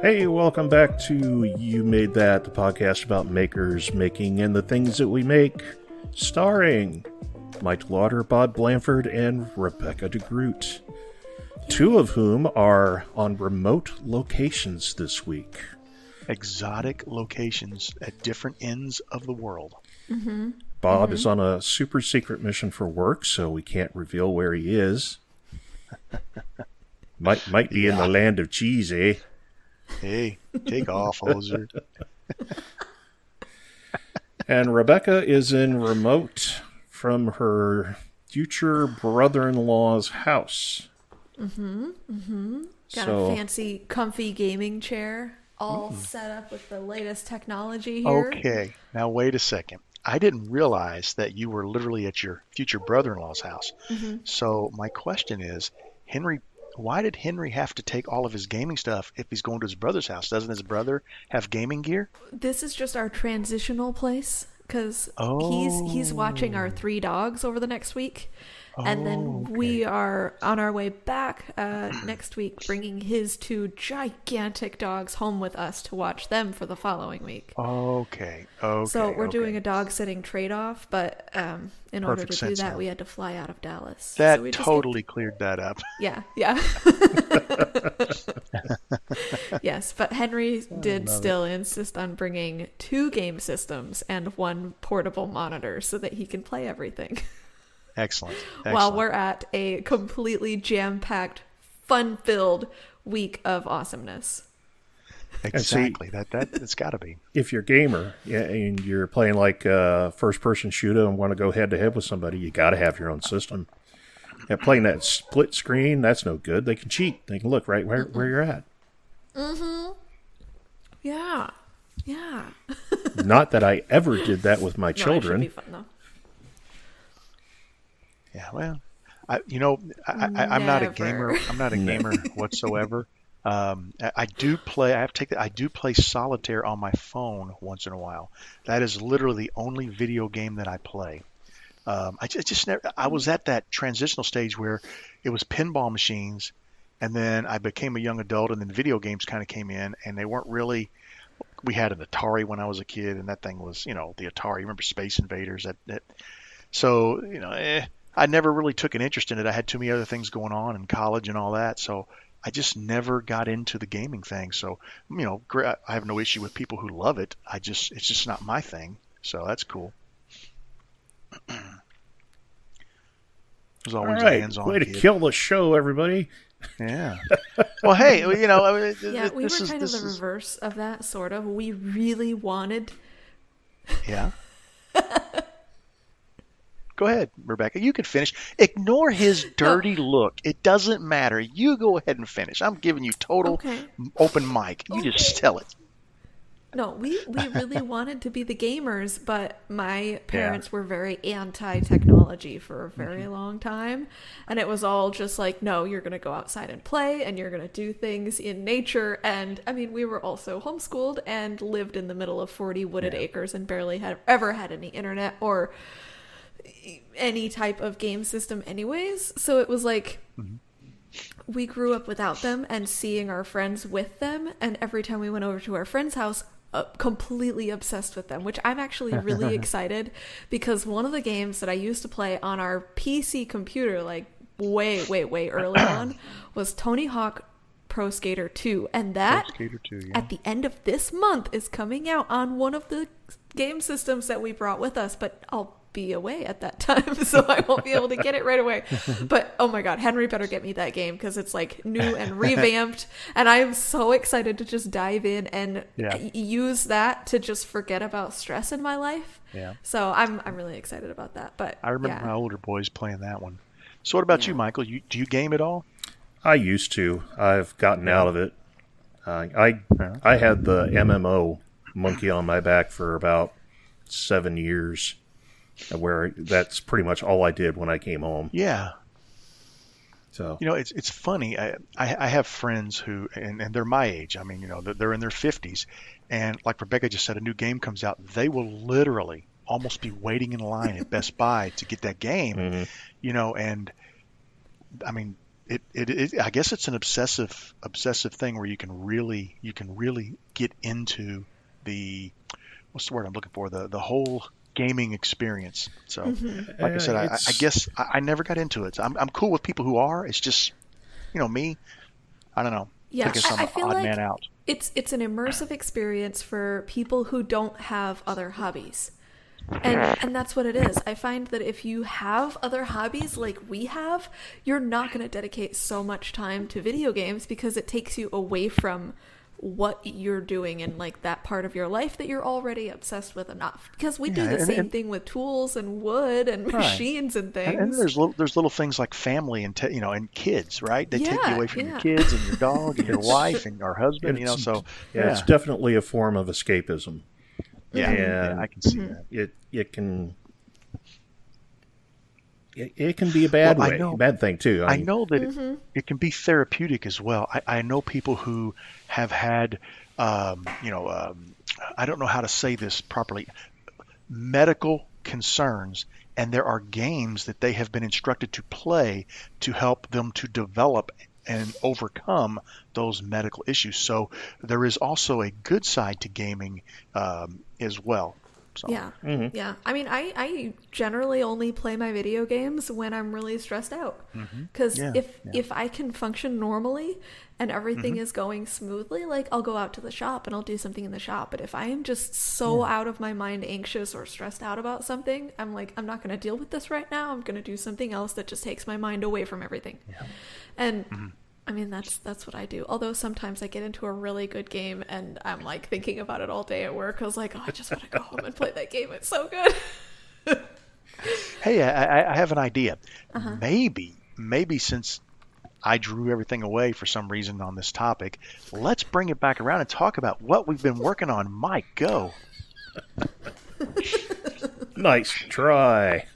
Hey, welcome back to You Made That, the podcast about makers making and the things that we make, starring Mike Lauder, Bob Blanford, and Rebecca DeGroot, two of whom are on remote locations this week. Exotic locations at different ends of the world. Mm-hmm. Bob is on a super secret mission for work, so we can't reveal where he is. Might be in the land of cheese, eh? Hey, take off, hoser. And Rebecca is in remote from her future brother-in-law's house. Got a fancy, comfy gaming chair, all set up with the latest technology here. Okay, now wait a second. I didn't realize that you were literally at your future brother-in-law's house. So my question is, why did Henry have to take all of his gaming stuff if he's going to his brother's house? Doesn't his brother have gaming gear? This is just our transitional place because he's watching our 3 dogs over the next week. And then we are on our way back next week, bringing his 2 gigantic dogs home with us to watch them for the following week. Okay. So we're doing a dog sitting trade-off, but in order to do that, now. we had to fly out of Dallas. That so we totally cleared that up. Yeah. Yes, but Henry did still insist on bringing 2 game systems and 1 portable monitor so that he can play everything. Excellent. While we're at a completely jam-packed, fun-filled week of awesomeness. Exactly. It's got to be. If you're a gamer and you're playing like a first-person shooter and want to go head-to-head with somebody, you got to have your own system. And playing that split screen, that's no good. They can cheat. They can look right where you're at. Yeah. Not that I ever did that with my children. No, it should be fun, though. Yeah, well, I'm not a gamer. I'm not a gamer whatsoever. I do play solitaire on my phone once in a while. That is literally the only video game that I play. I was at that transitional stage where it was pinball machines, and then I became a young adult, and then video games kind of came in, and they weren't really. We had an Atari when I was a kid, and that thing was, the Atari. Remember Space Invaders? So I never really took an interest in it. I had too many other things going on in college and all that, so I just never got into the gaming thing. So, I have no issue with people who love it. It's just not my thing. So that's cool. There's always a hands-on way to kid. kill the show, everybody. Yeah. Well, hey, We were kind of the reverse of that, sort of. We really wanted. Yeah. Go ahead, Rebecca. You can finish. Ignore his dirty look. It doesn't matter. You go ahead and finish. I'm giving you total open mic. You just tell it. No, we really wanted to be the gamers, but my parents were very anti-technology for a very long time. And it was all just like, no, you're going to go outside and play, and you're going to do things in nature. And, I mean, we were also homeschooled and lived in the middle of 40 wooded acres and barely ever had any internet or any type of game system anyways. So it was like we grew up without them and seeing our friends with them, and every time we went over to our friend's house, completely obsessed with them, which I'm actually really excited because one of the games that I used to play on our PC computer like way early on was Tony Hawk Pro Skater 2, and that at the end of this month is coming out on one of the game systems that we brought with us, but I'll be away at that time, so I won't be able to get it right away. But oh my god, Henry better get me that game because it's like new and revamped, and I am so excited to just dive in and use that to just forget about stress in my life. Yeah. So I'm really excited about that. But I remember my older boys playing that one. So what about you, Michael? Do you game at all? I used to. I've gotten out of it. I had the MMO monkey on my back for about 7 years. Where that's pretty much all I did when I came home. Yeah. So it's funny. I have friends who and they're my age. I mean, they're in their 50s, and like Rebecca just said, a new game comes out. They will literally almost be waiting in line at Best Buy to get that game. And I mean, I guess it's an obsessive thing where you can really get into what's the word I'm looking for, the whole gaming experience. So like I said, I guess I never got into it. So I'm cool with people who are. It's just, me, I don't know. Yeah, I feel odd like man out. It's an immersive experience for people who don't have other hobbies. And that's what it is. I find that if you have other hobbies like we have, you're not going to dedicate so much time to video games because it takes you away from what you're doing in like that part of your life that you're already obsessed with enough. Because we do the same thing with tools and wood and machines and things. And there's little things like family and and kids, right? They take you away from your kids and your dog and your wife and our husband. It's definitely a form of escapism. Yeah, I can see that. It can be a bad thing too. I know that it can be therapeutic as well. I know people who have had, I don't know how to say this properly, medical concerns, and there are games that they have been instructed to play to help them to develop and overcome those medical issues. So there is also a good side to gaming as well. So. Yeah. Yeah. I mean, I generally only play my video games when I'm really stressed out. Because if I can function normally and everything is going smoothly, like I'll go out to the shop and I'll do something in the shop. But if I am just so out of my mind, anxious or stressed out about something, I'm like, I'm not going to deal with this right now. I'm going to do something else that just takes my mind away from everything. Yeah. And I mean, that's what I do. Although sometimes I get into a really good game and I'm like thinking about it all day at work. I was like, I just want to go home and play that game. It's so good. Hey, I have an idea. Maybe since I drew everything away for some reason on this topic, let's bring it back around and talk about what we've been working on. Mike, go. Nice try.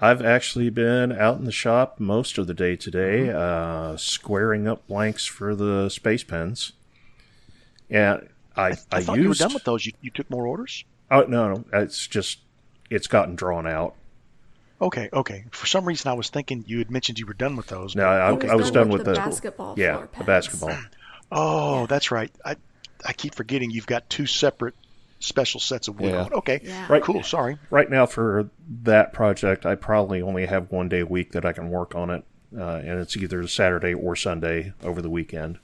I've actually been out in the shop most of the day today, squaring up blanks for the space pens. And I thought you were done with those. You took more orders? Oh, no. It's gotten drawn out. Okay. For some reason, I was thinking you had mentioned you were done with those. No, I was done with the basketball floor pens. The basketball. Oh, that's right. I keep forgetting you've got two separate special sets of wood on. Okay, Right, cool. Sorry. Right now for that project, I probably only have one day a week that I can work on it, and it's either Saturday or Sunday over the weekend.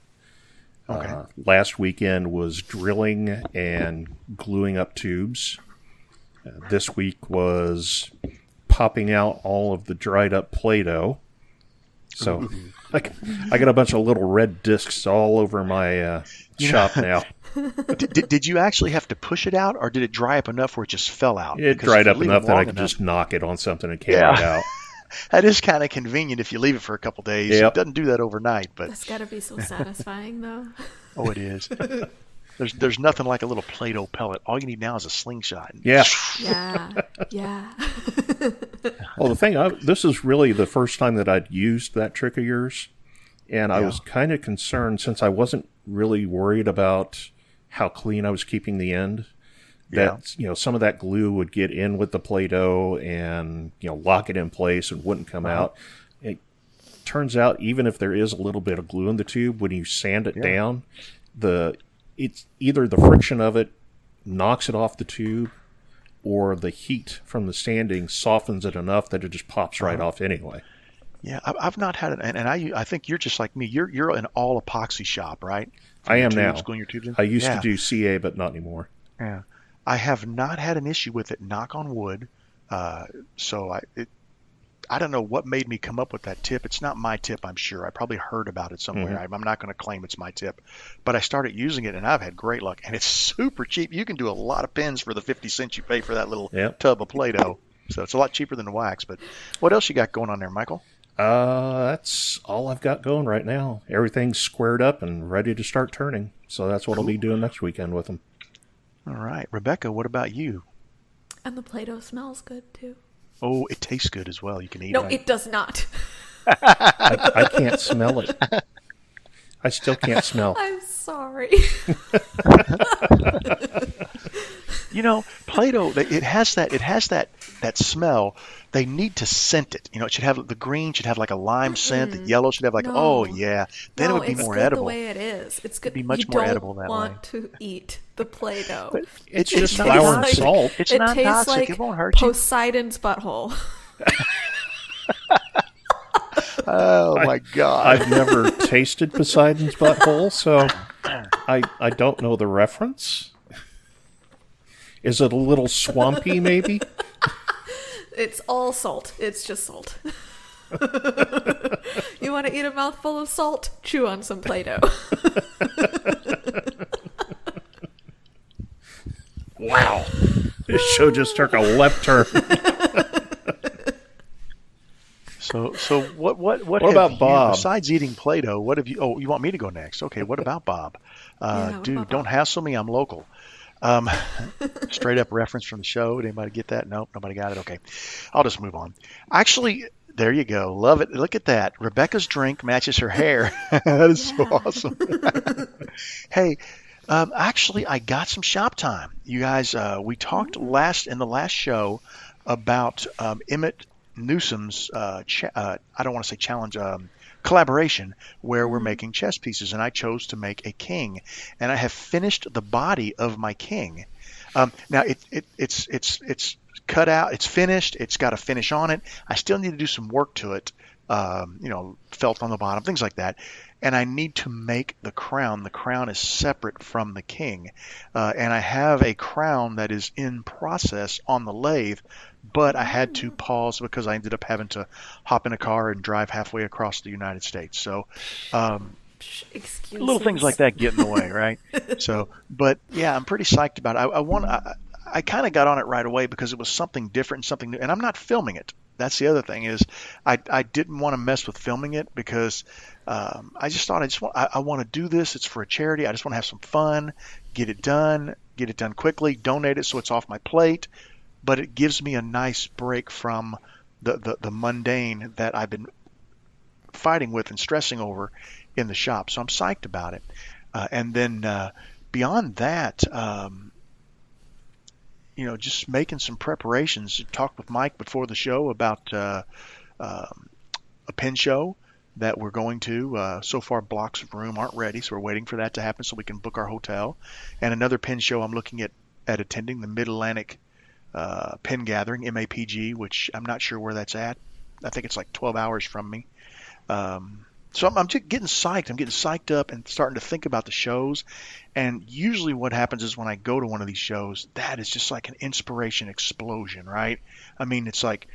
Okay. Last weekend was drilling and gluing up tubes. This week was popping out all of the dried up Play-Doh. So I got a bunch of little red discs all over my shop now. Did you actually have to push it out, or did it dry up enough where it just fell out? It dried up enough that I could just knock it on something and came right out. That is kind of convenient if you leave it for a couple days. Yep. It doesn't do that overnight, but that's got to be so satisfying, though. Oh, it is. There's nothing like a little Play-Doh pellet. All you need now is a slingshot. Yeah. Yeah. Well, this is really the first time that I'd used that trick of yours, and I was kind of concerned since I wasn't really worried about how clean I was keeping the end. That some of that glue would get in with the Play-Doh and lock it in place and wouldn't come out. It turns out even if there is a little bit of glue in the tube, when you sand it down, it's either the friction of it knocks it off the tube, or the heat from the sanding softens it enough that it just pops right off anyway. Yeah, I've not had it, and I think you're just like me. You're an all epoxy shop, right? I am now. Your tubes in? I used to do CA, but not anymore. Yeah, I have not had an issue with it. Knock on wood. So I don't know what made me come up with that tip. It's not my tip, I'm sure. I probably heard about it somewhere. I'm not going to claim it's my tip, but I started using it and I've had great luck. And it's super cheap. You can do a lot of pens for the 50 cents you pay for that little tub of Play-Doh. So it's a lot cheaper than the wax. But what else you got going on there, Michael? That's all I've got going right now. Everything's squared up and ready to start turning. So that's what I'll be doing next weekend with them. All right. Rebecca, what about you? And the Play-Doh smells good, too. Oh, it tastes good as well. You can eat it. No, it does not. I can't smell it. I still can't smell. I'm sorry. Play-Doh, it has that smell. They need to scent it. It should have the green should have like a lime scent. The yellow should have like, oh No. yeah. Then it would be it's more good edible. the way it is. It's good. It'd be much you more don't edible that want way. to eat the Play-Doh. But It's it's just not flour and toxic. salt. It's it not tastes toxic. like It won't hurt you. Poseidon's butthole. Oh my God. I've never tasted Poseidon's butthole, so I don't know the reference. Is it a little swampy, maybe? It's all salt. It's just salt. You want to eat a mouthful of salt? Chew on some Play-Doh. Wow. This show just took a left turn. So what What have about you, Bob? besides eating Play-Doh, what have you? Oh, you want me to go next? Okay. What about Bob? What Dude, about don't Bob? hassle me. I'm local. Straight up reference from the show. Did anybody get that? Nope, nobody got it. Okay, I'll just move on. Actually, there you go. Love it. Look at that. Rebecca's drink matches her hair. That is so awesome. Hey, actually, I got some shop time. You guys, we talked in the last show about Emmett Newsom's I don't want to say challenge, collaboration where we're making chess pieces, and I chose to make a king, and I have finished the body of my king. Now it's cut out, it's finished, it's got a finish on it. I still need to do some work to it, felt on the bottom, things like that. And I need to make the crown. The crown is separate from the king, and I have a crown that is in process on the lathe. But I had to pause because I ended up having to hop in a car and drive halfway across the United States. So, Excuses. little things like that get in the way, right? So, but yeah, I'm pretty psyched about it. I kind of got on it right away because it was something different, something new, and I'm not filming it. That's the other thing is I didn't want to mess with filming it because I just thought I want to do this. It's for a charity. I just want to have some fun, get it done quickly, donate it so it's off my plate. But it gives me a nice break from the mundane that I've been fighting with and stressing over in the shop. So I'm psyched about it. And then beyond that, just making some preparations. Talked with Mike before the show about a pen show that we're going to. So far, blocks of room aren't ready, so we're waiting for that to happen so we can book our hotel. And another pen show I'm looking at attending, the Mid-Atlantic Pen Gathering, MAPG, which I'm not sure where that's at. I think it's like 12 hours from me. So I'm just getting psyched. I'm getting psyched up and starting to think about the shows. And usually what happens is when I go to one of these shows, that is just like an inspiration explosion, right? I mean, it's like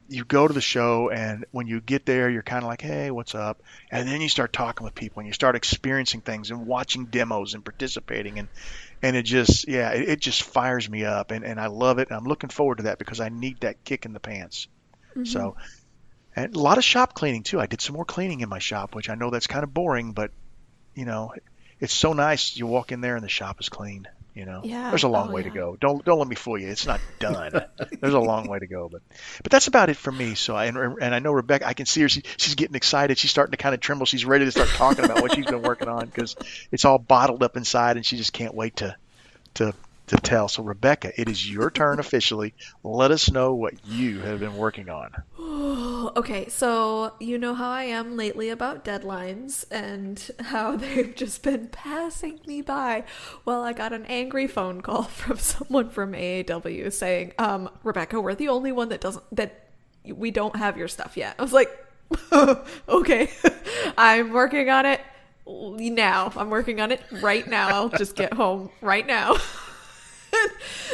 you go to the show and when you get there, you're kind of like, hey, what's up? And then you start talking with people and you start experiencing things and watching demos and participating. And it just, it just fires me up. And I love it. And I'm looking forward to that because I need that kick in the pants. Mm-hmm. So, and a lot of shop cleaning too. I did some more cleaning in my shop, which I know that's kind of boring, but it's so nice. You walk in there and the shop is clean. Yeah. There's a long way to go. Don't let me fool you. It's not done. There's a long way to go, but that's about it for me. So and I know Rebecca. I can see her. She's getting excited. She's starting to kind of tremble. She's ready to start talking about what she's been working on because it's all bottled up inside, and she just can't wait to tell. So Rebecca, it is your turn officially. Let us know what you have been working on. Okay, so you know how I am lately about deadlines and how they've just been passing me by. Well, I got an angry phone call from someone from AAW saying, Rebecca, we're the only one that we don't have your stuff yet. I was like, okay, I'm working on it now. I'm working on it right now. I'll just get home right now.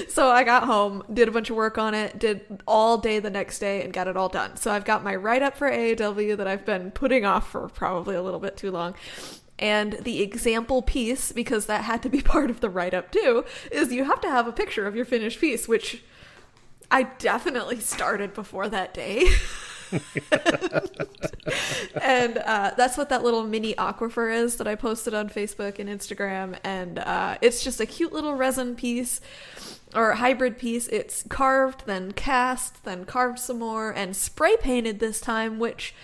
So I got home, did a bunch of work on it, did all day the next day, and got it all done. So I've got my write-up for AAW that I've been putting off for probably a little bit too long. And the example piece, because that had to be part of the write-up too, is you have to have a picture of your finished piece, which I definitely started before that day. And that's what that little mini aquifer is that I posted on Facebook and Instagram, and it's just a cute little resin piece or hybrid piece. It's carved, then cast, then carved some more, and spray painted this time, which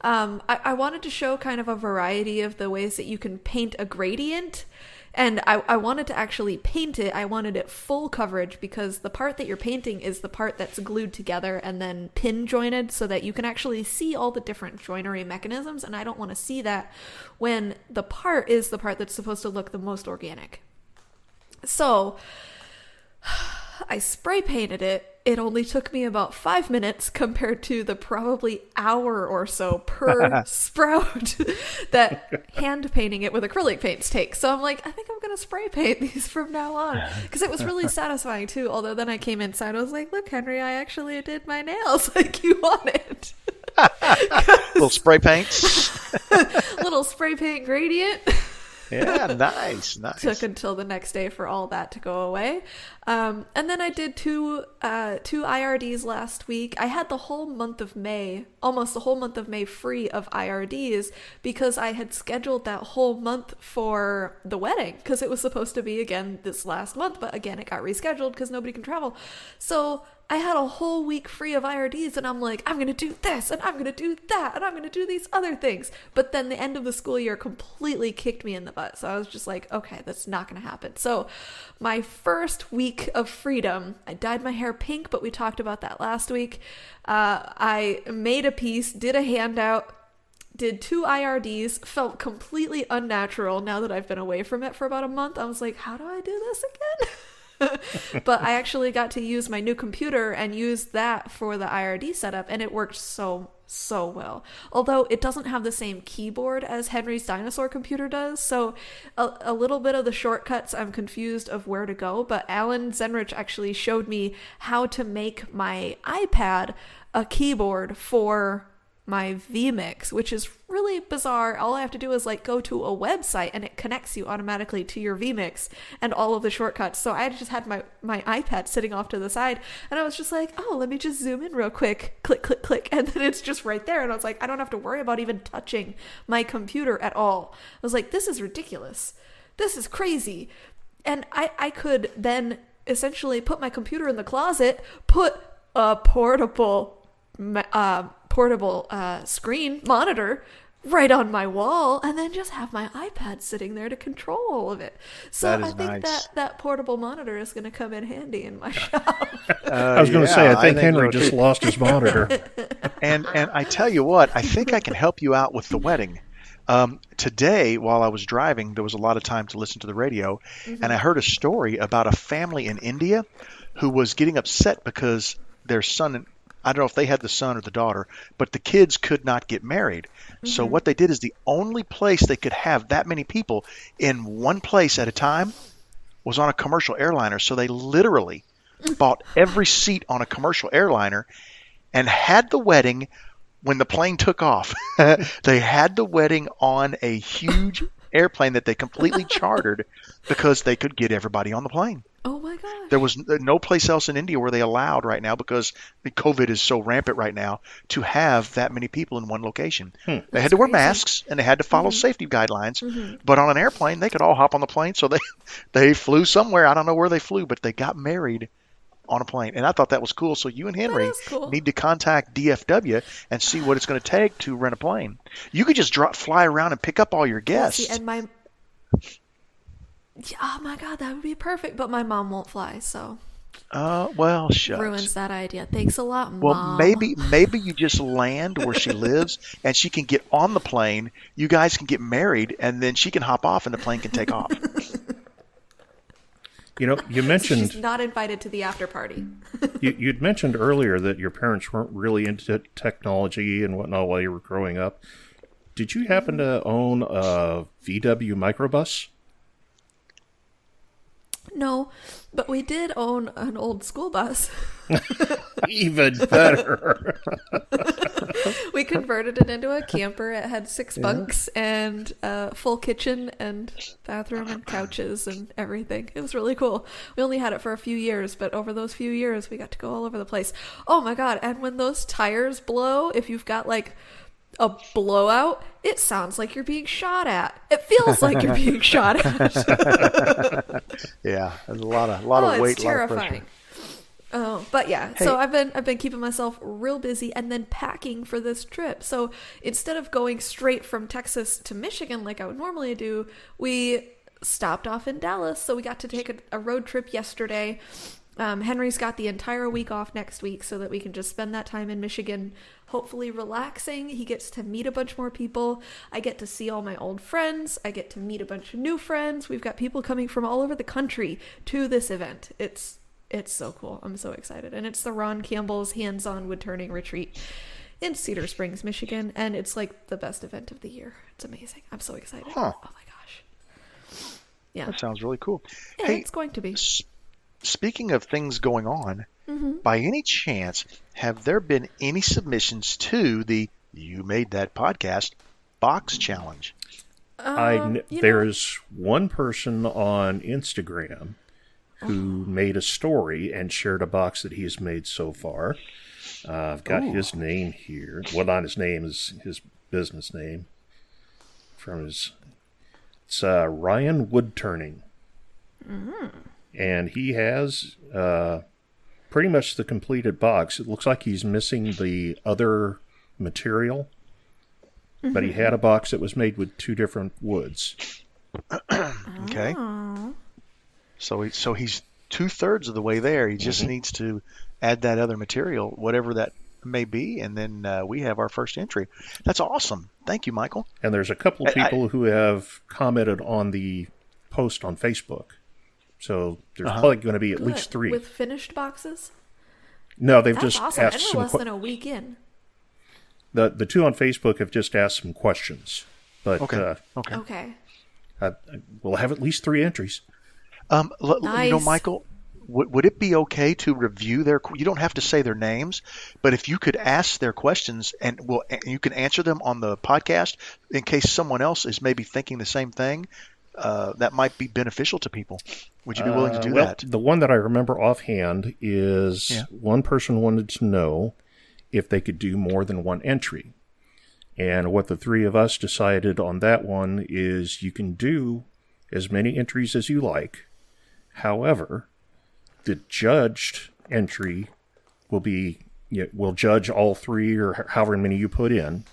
I wanted to show kind of a variety of the ways that you can paint a gradient. And I wanted to actually paint it. I wanted it full coverage because the part that you're painting is the part that's glued together and then pin jointed so that you can actually see all the different joinery mechanisms. And I don't want to see that when the part is the part that's supposed to look the most organic. So I spray painted it. It only took me about 5 minutes compared to the probably hour or so per sprout that hand painting it with acrylic paints takes. So I'm like, I think I'm going to spray paint these from now on. Because it was really satisfying too. Although then I came inside, I was like, look, Henry, I actually did my nails like you wanted. Little spray paints. Little spray paint gradient. Yeah, nice. Took until the next day for all that to go away. And then I did two IRDs last week. I had the whole month of May, almost the whole month of May free of IRDs because I had scheduled that whole month for the wedding because it was supposed to be again this last month, but again, it got rescheduled because nobody can travel. So I had a whole week free of IRDs and I'm like, I'm going to do this and I'm going to do that and I'm going to do these other things. But then the end of the school year completely kicked me in the butt. So I was just like, okay, that's not going to happen. So my first week of freedom, I dyed my hair pink, but we talked about that last week. I made a piece, did a handout, did 2 IRDs, felt completely unnatural now that I've been away from it for about a month. I was like, how do I do this again? But I actually got to use my new computer and use that for the IRD setup, and it worked so well. Although it doesn't have the same keyboard as Henry's dinosaur computer does, so a little bit of the shortcuts I'm confused of where to go, but Alan Zenrich actually showed me how to make my iPad a keyboard for my vMix, which is really bizarre. All I have to do is like go to a website and it connects you automatically to your vMix and all of the shortcuts. So I just had my iPad sitting off to the side and I was just like, oh, let me just zoom in real quick, click, click, click. And then it's just right there. And I was like, I don't have to worry about even touching my computer at all. I was like, this is ridiculous. This is crazy. And I could then essentially put my computer in the closet, put a portable screen monitor right on my wall, and then just have my iPad sitting there to control all of it. So I think nice. that portable monitor is going to come in handy in my shop. I was going to say, I think Henry just lost his monitor. And I tell you what, I think I can help you out with the wedding. Today, while I was driving, there was a lot of time to listen to the radio, and I heard a story about a family in India who was getting upset because their son, I don't know if they had the son or the daughter, but the kids could not get married. So what they did is the only place they could have that many people in one place at a time was on a commercial airliner. So they literally bought every seat on a commercial airliner and had the wedding when the plane took off. They had the wedding on a huge airplane that they completely chartered because they could get everybody on the plane. Oh my gosh. There was no place else in India where they allowed right now, because the COVID is so rampant right now, to have that many people in one location. They had to wear masks and they had to follow safety guidelines. But on an airplane, they could all hop on the plane. So they flew somewhere. I don't know where they flew, but they got married on a plane. And I thought that was cool. So you and Henry need to contact DFW and see what it's going to take to rent a plane. You could just fly around and pick up all your guests. See, and oh my God, that would be perfect. But my mom won't fly, so. Well, shucks. Ruins that idea. Thanks a lot, Mom. Well, maybe you just land where she lives and she can get on the plane. You guys can get married and then she can hop off and the plane can take off. You know, you mentioned... She's not invited to the after party. You'd mentioned earlier that your parents weren't really into technology and whatnot while you were growing up. Did you happen to own a VW microbus? No, but we did own an old school bus. Even better. We converted it into a camper. It had 6 bunks and a full kitchen and bathroom and couches and everything. It was really cool. We only had it for a few years, but over those few years, we got to go all over the place. Oh my God. And when those tires blow, if you've got like a blowout, it sounds like you're being shot at. It feels like you're being shot at. Yeah, there's a lot of weight, it's a lot of terrifying. pressure. Oh, but yeah, so I've been keeping myself real busy and then packing for this trip. So instead of going straight from Texas to Michigan like I would normally do, we stopped off in Dallas, so we got to take a road trip yesterday. Henry's got the entire week off next week so that we can just spend that time in Michigan, hopefully relaxing. He gets to meet a bunch more people. I get to see all my old friends. I get to meet a bunch of new friends. We've got people coming from all over the country to this event. It's so cool. I'm so excited. And it's the Ron Campbell's hands-on woodturning retreat in Cedar Springs, Michigan. And it's like the best event of the year. It's amazing. I'm so excited. Huh. Oh my gosh. Yeah. That sounds really cool. Yeah, Hey, it's going to be. speaking of things going on, by any chance, have there been any submissions to the You Made That Podcast box challenge? There's one person on Instagram who made a story and shared a box that he's made so far. I've got his name here. Well, not his name, is his business name. It's Ryan Woodturning. And he has pretty much the completed box. It looks like he's missing the other material, but he had a box that was made with 2 different woods. Okay. So he's 2/3 of the way there. He just needs to add that other material, whatever that may be, and then we have our first entry. That's awesome. Thank you, Michael. And there's a couple of people who have commented on the post on Facebook. So there's probably going to be at least 3. With finished boxes? No, they've That's just awesome. asked And some we're less than a week in. The 2 on Facebook have just asked some questions. But Okay. we'll have at least 3 entries. Nice. You know, Michael, would it be okay to review their? You don't have to say their names, but if you could ask their questions and you can answer them on the podcast in case someone else is maybe thinking the same thing, that might be beneficial to people. Would you be willing to do that? The one that I remember offhand is one person wanted to know if they could do more than 1 entry. And what the 3 of us decided on that one is you can do as many entries as you like. However, the judged entry will judge all 3 or however many you put in.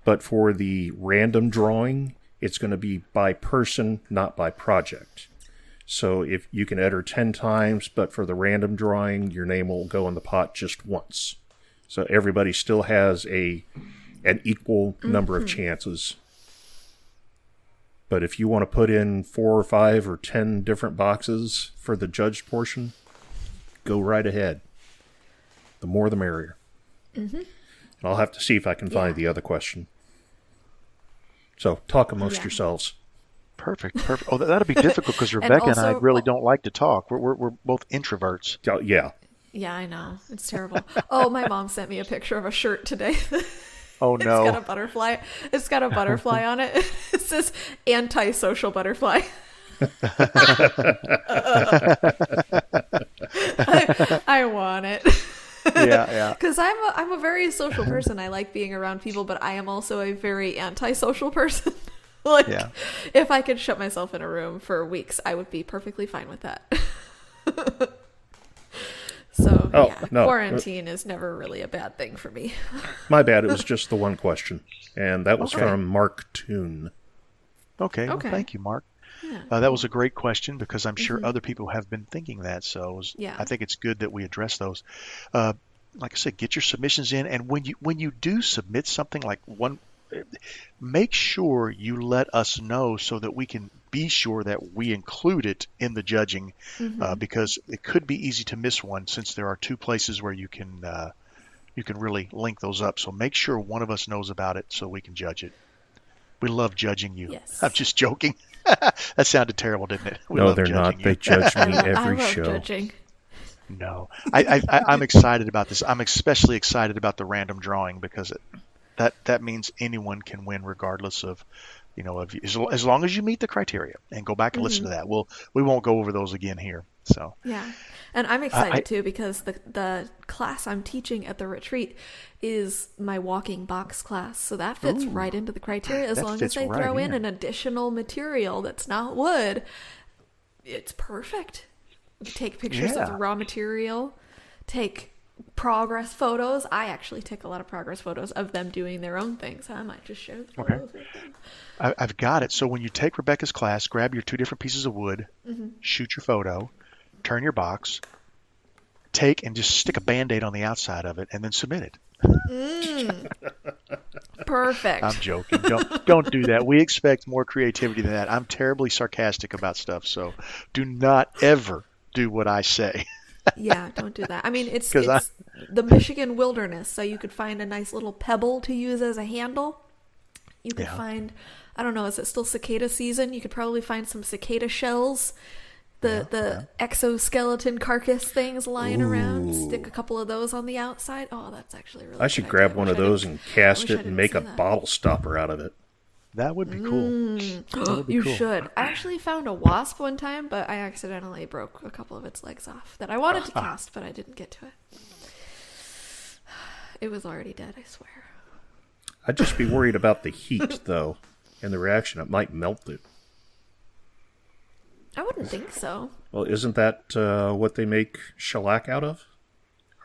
But for the random drawing, it's going to be by person, not by project. So if you can enter 10 times, but for the random drawing, your name will go in the pot just once. So everybody still has an equal number of chances. But if you want to put in 4 or 5 or 10 different boxes for the judged portion, go right ahead. The more the merrier. And I'll have to see if I can find the other question. So talk amongst yourselves. Perfect. Oh, that'll be difficult because Rebecca and I really don't like to talk. We're both introverts. Yeah. Yeah, I know. It's terrible. Oh, my mom sent me a picture of a shirt today. Oh, no. It's got a butterfly. It's got a butterfly on it. It says anti-social butterfly. I want it. Yeah. Because I'm a very social person. I like being around people, but I am also a very anti-social person. If I could shut myself in a room for weeks, I would be perfectly fine with that. So, quarantine is never really a bad thing for me. My bad. It was just the one question. And that was from Mark Toon. Okay. Well, thank you, Mark. Yeah. That was a great question because I'm sure other people have been thinking that. So I think it's good that we address those. Like I said, get your submissions in. And when you do submit something like one, make sure you let us know so that we can be sure that we include it in the judging because it could be easy to miss one since there are 2 places where you can really link those up. So make sure one of us knows about it so we can judge it. We love judging you. Yes. I'm just joking. That sounded terrible, didn't it? No, they're not. They judge me every I love show. Judging. No. I'm excited about this. I'm especially excited about the random drawing because that means anyone can win regardless of, as long as you meet the criteria and go back and listen to that. We won't go over those again here. So yeah, and I'm excited too because the class I'm teaching at the retreat is my walking box class, so that fits right into the criteria. As long as they throw in an additional material that's not wood, it's perfect. Take pictures of the raw material, take progress photos. I actually take a lot of progress photos of them doing their own thing, so I might just share the photos with them. I've got it. So when you take Rebecca's class, grab your 2 different pieces of wood, shoot your photo, turn your box, take and just stick a Band-Aid on the outside of it, and then submit it. Perfect. I'm joking. Don't do that. We expect more creativity than that. I'm terribly sarcastic about stuff, so do not ever do what I say. Yeah, don't do that. I mean, it's the Michigan wilderness, so you could find a nice little pebble to use as a handle. You could find, I don't know, is it still cicada season? You could probably find some cicada shells, the exoskeleton carcass things lying around. Stick a couple of those on the outside. Oh, that's actually really I should grab one of those and cast it and make a bottle stopper out of it. That would be cool. You should. I actually found a wasp one time, but I accidentally broke a couple of its legs off that I wanted to cast, but I didn't get to it. It was already dead, I swear. I'd just be worried about the heat, though, and the reaction. It might melt it. I wouldn't think so. Well, isn't that what they make shellac out of?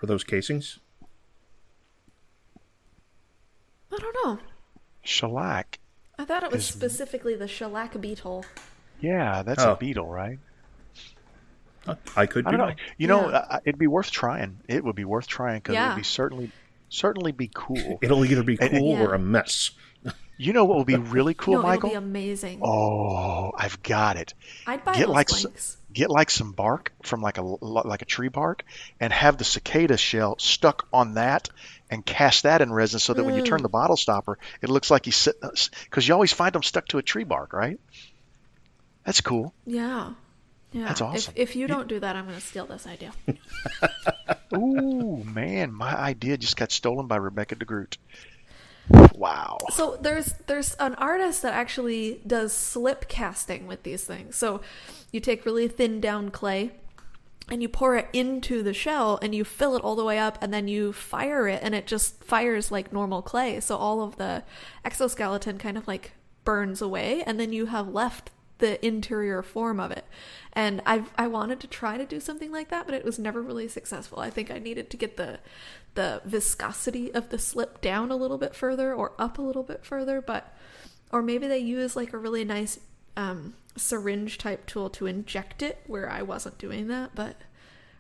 Are those casings? I don't know. Shellac. I thought it was specifically the shellac beetle. Yeah, that's a beetle, right? I could be wrong. You know, it'd be worth trying. It would be worth trying because it would be certainly be cool. It'll either be cool or a mess. You know what would be really cool, Michael? It'll be amazing. Oh, I've got it. I'd buy those blanks. Get like some bark from like a tree bark and have the cicada shell stuck on that and cast that in resin so that when you turn the bottle stopper, it looks like he's sitting, because you always find them stuck to a tree bark, right? That's cool. Yeah. That's awesome. If you don't do that, I'm going to steal this idea. Ooh, man, my idea just got stolen by Rebecca DeGroot. Wow. So there's an artist that actually does slip casting with these things. So you take really thin down clay and you pour it into the shell and you fill it all the way up and then you fire it and it just fires like normal clay. So all of the exoskeleton kind of like burns away and then you have left the interior form of it. And I wanted to try to do something like that, but it was never really successful. I think I needed to get the viscosity of the slip down a little bit further or up a little bit further, or maybe they use like a really nice syringe type tool to inject it where I wasn't doing that, but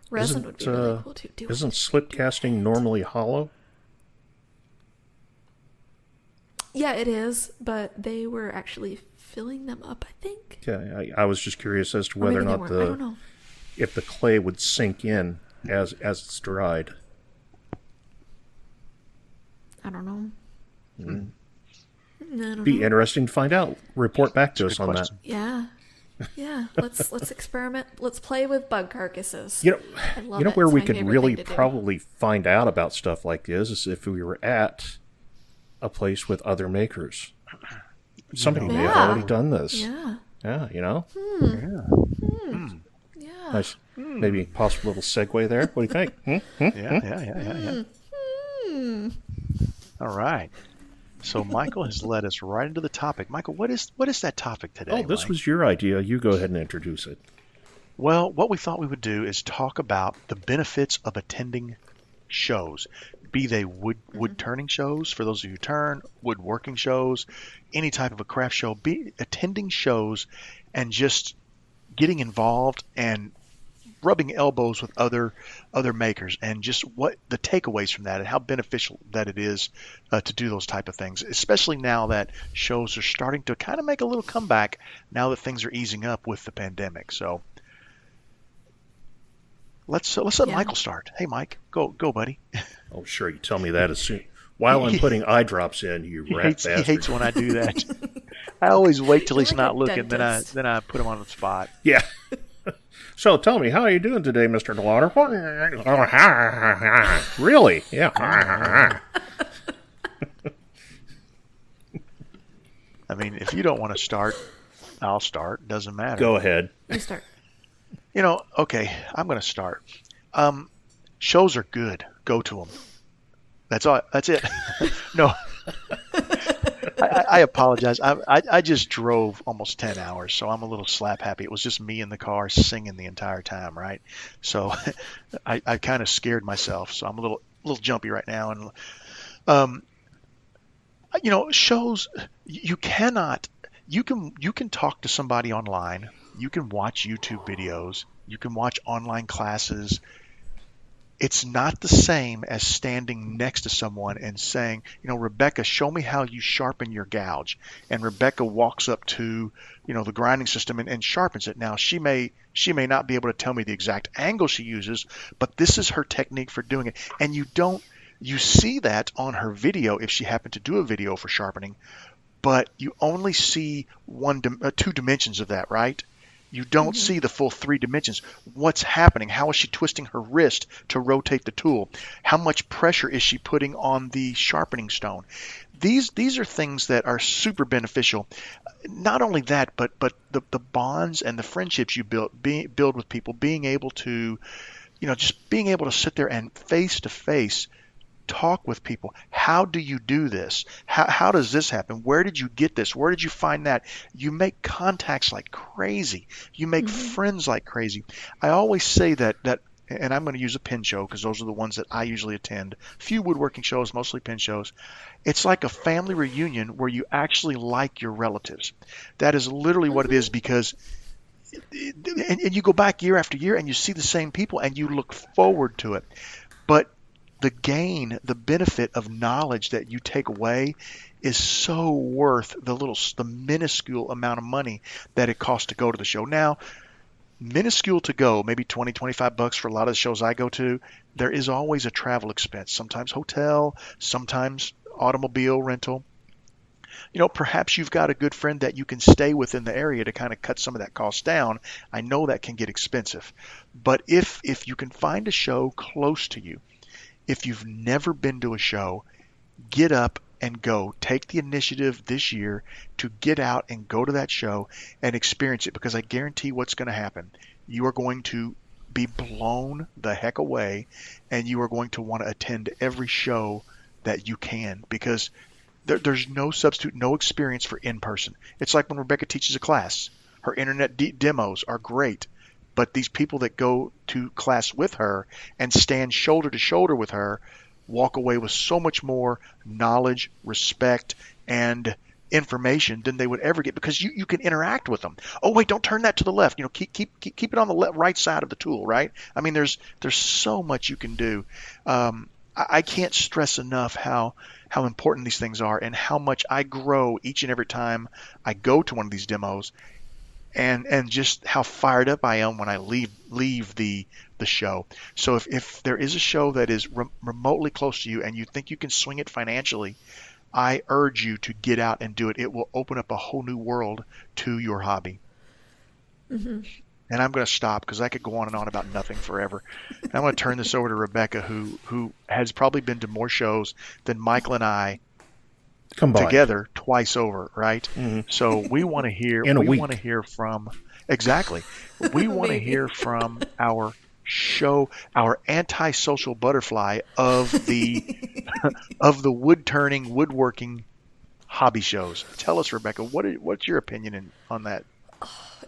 resin would be really cool to do. Isn't slip casting normally hollow? Yeah, it is, but they were actually filling them up, I think. Yeah, I was just curious as to whether or not I don't know. if the clay would sink in as it's dried. I don't know. I don't Be know. interesting to find out. Report back to us on that. Yeah. Let's experiment. Let's play with bug carcasses. You know where It's we my could favorite really thing to do. probably find out about stuff like this is if we were at a place with other makers. Somebody may have already done this. Yeah. Yeah, you know? Yeah. Nice. Maybe a possible little segue there. What do you think? Yeah. All right. So Michael has led us right into the topic. Michael, what is that topic today? Oh, this Mike? was your idea. You go ahead and introduce it. Well, what we thought we would do is talk about the benefits of attending shows, be they wood turning shows for those of you who turn, woodworking shows, any type of a craft show, be attending shows and just getting involved and rubbing elbows with other makers and just what the takeaways from that and how beneficial that it is to do those type of things, especially now that shows are starting to kind of make a little comeback now that things are easing up with the pandemic. So let's let Michael start. Hey, Mike, go, buddy. Oh, sure. You tell me that as soon. While I'm putting eye drops in, you rat bastard. He hates when I do that. I always wait till he's like not a looking, then dentist. I put him on the spot. Yeah. So tell me, how are you doing today, Mr. DeLauder? Really? Yeah. I mean, if you don't want to start, I'll start. Doesn't matter. Go ahead. You start. Okay, I'm going to start. Shows are good. Go to them. That's all. That's it. No. I apologize. I just drove almost 10 hours, so I'm a little slap happy. It was just me in the car singing the entire time, right? So I kind of scared myself, so I'm a little jumpy right now. And shows you can talk to somebody online, you can watch YouTube videos, you can watch online classes. It's not the same as standing next to someone and saying, Rebecca, show me how you sharpen your gouge. And Rebecca walks up to, the grinding system and sharpens it. Now, she may not be able to tell me the exact angle she uses, but this is her technique for doing it. And you see that on her video if she happened to do a video for sharpening, but you only see two dimensions of that, right? You don't see the full 3 dimensions. What's happening? How is she twisting her wrist to rotate the tool? How much pressure is she putting on the sharpening stone? These are things that are super beneficial. Not only that, but the bonds and the friendships you build with people, being able to, just being able to sit there and face to face talk with people. How do you do this? How does this happen? Where did you get this? Where did you find that? You make contacts like crazy. You make friends like crazy. I always say that, and I'm going to use a pin show because those are the ones that I usually attend. Few woodworking shows, mostly pin shows. It's like a family reunion where you actually like your relatives. That is literally what it is, because and you go back year after year and you see the same people and you look forward to it. But the benefit of knowledge that you take away is so worth the minuscule amount of money that it costs to go to the show. Now, minuscule to go, maybe 20, 25 bucks for a lot of the shows I go to. There is always a travel expense, sometimes hotel, sometimes automobile rental. Perhaps you've got a good friend that you can stay within the area to kind of cut some of that cost down. I know that can get expensive, but if you can find a show close to you, if you've never been to a show, get up and go. Take the initiative this year to get out and go to that show and experience it, because I guarantee what's going to happen. You are going to be blown the heck away, and you are going to want to attend every show that you can, because there's no substitute, no experience for in-person. It's like when Rebecca teaches a class. Her internet demos are great. But these people that go to class with her and stand shoulder to shoulder with her walk away with so much more knowledge, respect, and information than they would ever get, because you can interact with them. Oh, wait, don't turn that to the left. Keep it on the right side of the tool, right? I mean, there's so much you can do. I can't stress enough how important these things are and how much I grow each and every time I go to one of these demos. And just how fired up I am when I leave the show. So if there is a show that is remotely close to you and you think you can swing it financially, I urge you to get out and do it. It will open up a whole new world to your hobby. And I'm going to stop because I could go on and on about nothing forever. And I'm going to turn this over to Rebecca, who has probably been to more shows than Michael and I combined together twice over, right? So we want to hear. We want to hear from We want to hear from our our antisocial butterfly of the wood turning, woodworking hobby shows. Tell us, Rebecca, what's your opinion on that?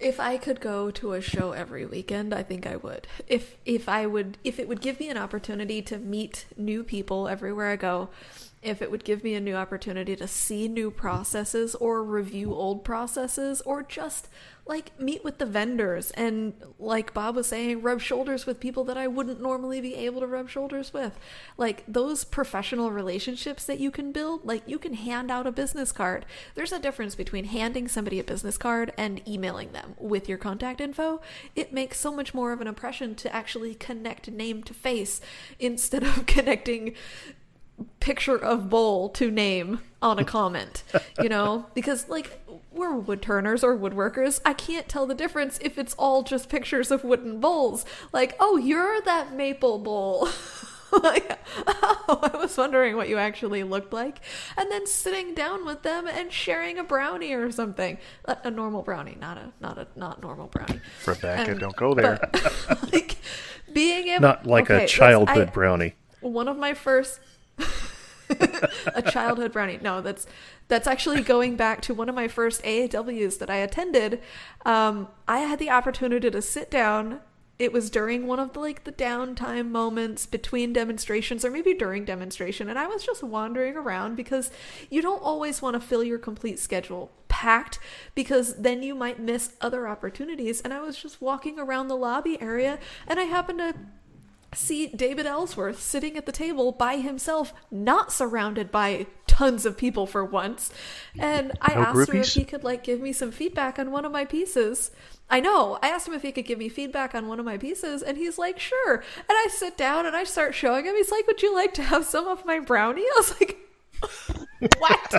If I could go to a show every weekend, I think I would. If it would give me an opportunity to meet new people everywhere I go, if it would give me a new opportunity to see new processes or review old processes, or just meet with the vendors and, like Bob was saying, rub shoulders with people that I wouldn't normally be able to rub shoulders with. Those professional relationships that you can build, you can hand out a business card. There's a difference between handing somebody a business card and emailing them with your contact info. It makes so much more of an impression to actually connect name to face instead of connecting picture of bowl to name on a comment, because we're wood turners or woodworkers. I can't tell the difference if it's all just pictures of wooden bowls. Oh, you're that maple bowl. I was wondering what you actually looked like. And then sitting down with them and sharing a brownie or something. A normal brownie, not normal brownie. Rebecca, don't go there. Being able, not like a childhood brownie. One of my first A childhood brownie. No, that's actually going back to one of my first AAWs that I attended. I had the opportunity to sit down. It was during one of the downtime moments between demonstrations, or maybe during demonstration, and I was just wandering around because you don't always want to fill your complete schedule packed, because then you might miss other opportunities. And I was just walking around the lobby area, and I happened to see David Ellsworth sitting at the table by himself, not surrounded by tons of people for once. And I asked him if he could give me some feedback on one of my pieces. I know. I asked him if he could give me feedback on one of my pieces, and he's like, sure. And I sit down and I start showing him. He's like, would you like to have some of my brownie? I was like, what?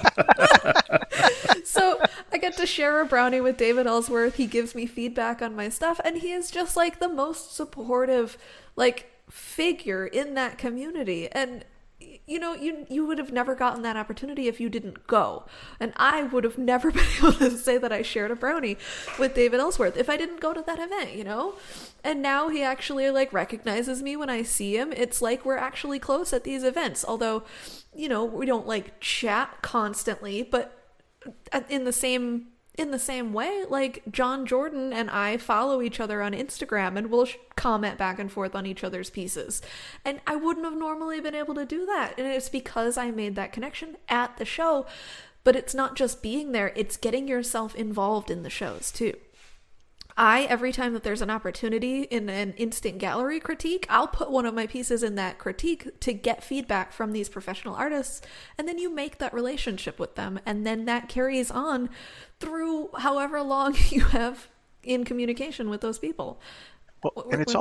So I get to share a brownie with David Ellsworth. He gives me feedback on my stuff, and he is just the most supportive figure in that community. And you would have never gotten that opportunity if you didn't go. And I would have never been able to say that I shared a brownie with David Ellsworth if I didn't go to that event, And now he actually recognizes me when I see him. It's we're actually close at these events. Although, we don't chat constantly, but in the same way, John Jordan and I follow each other on Instagram, and we'll comment back and forth on each other's pieces. And I wouldn't have normally been able to do that. And it's because I made that connection at the show. But it's not just being there, it's getting yourself involved in the shows too. Every time that there's an opportunity in an instant gallery critique, I'll put one of my pieces in that critique to get feedback from these professional artists. And then you make that relationship with them. And then that carries on through however long you have in communication with those people. Well, and it's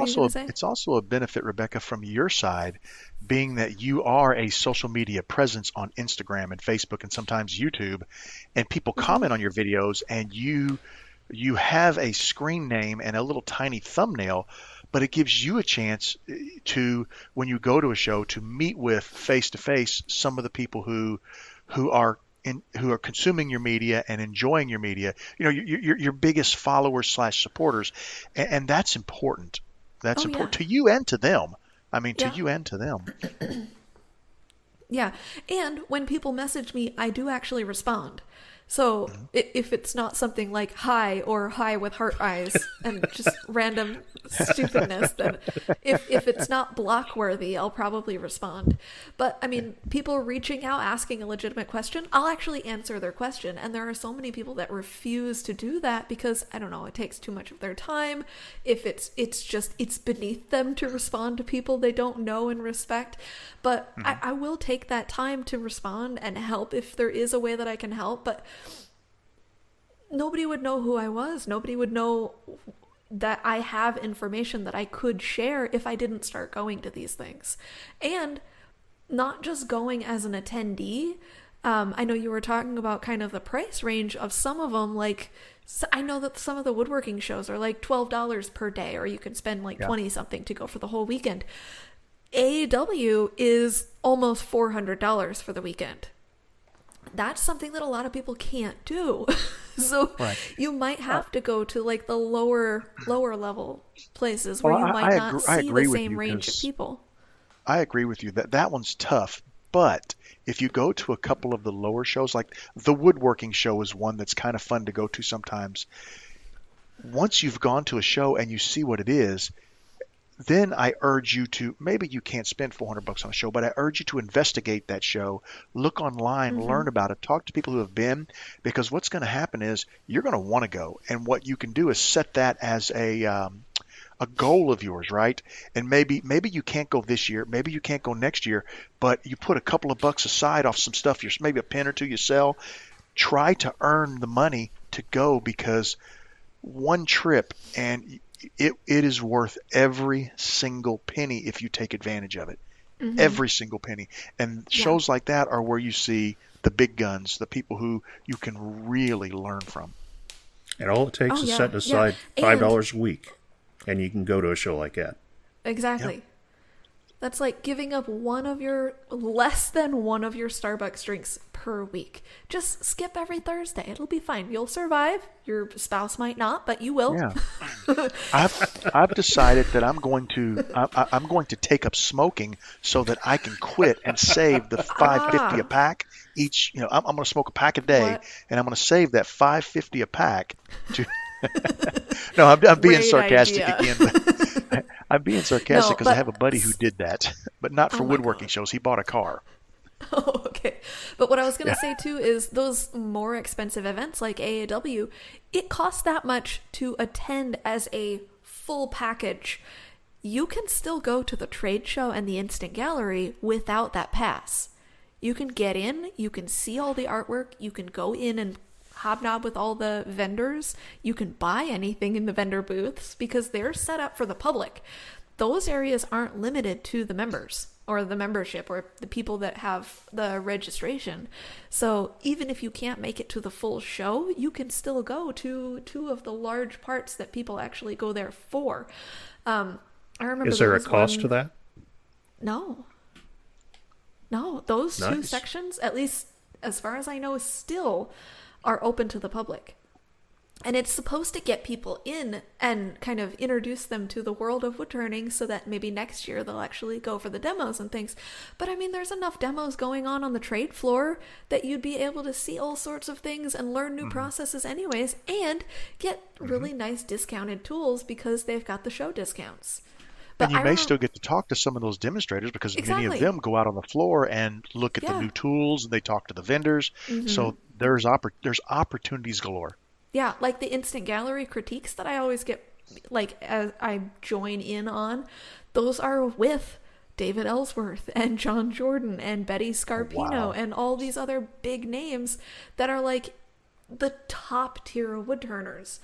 also a benefit, Rebecca, from your side, being that you are a social media presence on Instagram and Facebook and sometimes YouTube, and people comment on your videos, and you have a screen name and a little tiny thumbnail, but it gives you a chance to, when you go to a show, to meet with face to face some of the people who are consuming your media and enjoying your media. Your biggest followers / supporters, and that's important. That's important to you and to them. To you and to them. Yeah, and when people message me, I do actually respond. So if it's not something like hi or hi with heart eyes and just random stupidness, then if it's not block worthy, I'll probably respond. But people reaching out, asking a legitimate question, I'll actually answer their question. And there are so many people that refuse to do that because, I don't know, it takes too much of their time. If it's beneath them to respond to people they don't know and respect. But I will take that time to respond and help if there is a way that I can help. But nobody would know who I was. Nobody would know that I have information that I could share if I didn't start going to these things. And not just going as an attendee. I know you were talking about kind of the price range of some of them. I know that some of the woodworking shows are $12 per day, or you can spend 20 something to go for the whole weekend. AAW is almost $400 for the weekend. That's something that a lot of people can't do. So you might have to go to the lower level places where you might not see the same range of people. I agree with you that one's tough. But if you go to a couple of the lower shows, like the woodworking show is one that's kind of fun to go to sometimes. Once you've gone to a show and you see what it is, then I urge you to, maybe you can't spend $400 on a show, but I urge you to investigate that show, look online, learn about it, talk to people who have been, because what's going to happen is you're going to want to go. And what you can do is set that as a goal of yours, right? And maybe you can't go this year, maybe you can't go next year, but you put a couple of bucks aside off some stuff, maybe a pen or two you sell. Try to earn the money to go, because one trip, and it is worth every single penny if you take advantage of it. Every single penny. And shows like that are where you see the big guns, the people who you can really learn from. And all it takes is setting aside $5 a week, and you can go to a show like that. Exactly. That's like giving up less than one of your Starbucks drinks per week. Just skip every Thursday. It'll be fine. You'll survive. Your spouse might not, but you will. Yeah. I've decided that I'm going to take up smoking so that I can quit and save the $5.50 a pack each. I'm going to smoke a pack a day, and I'm going to save that $5.50 a pack to. No, I'm being sarcastic again. But I'm being sarcastic because I have a buddy who did that, but not for woodworking shows. He bought a car. Oh, okay. But what I was going to say too is those more expensive events like AAW, it costs that much to attend as a full package. You can still go to the trade show and the instant gallery without that pass. You can get in, you can see all the artwork, you can go in and hobnob with all the vendors. You can buy anything in the vendor booths because they're set up for the public. Those areas aren't limited to the members or the membership or the people that have the registration. So even if you can't make it to the full show, you can still go to two of the large parts that people actually go there for. I remember. Is there a cost to that? No, those two sections, at least as far as I know, still are open to the public. And it's supposed to get people in and kind of introduce them to the world of woodturning so that maybe next year they'll actually go for the demos and things. But I mean, there's enough demos going on the trade floor that you'd be able to see all sorts of things and learn new processes anyways, and get really nice discounted tools because they've got the show discounts. But you may still get to talk to some of those demonstrators because many of them go out on the floor and look at the new tools, and they talk to the vendors. So there's opportunities galore. Yeah, like the instant gallery critiques that I always get, like, as I join in on, those are with David Ellsworth and John Jordan and Betty Scarpino and all these other big names that are like the top tier of woodturners.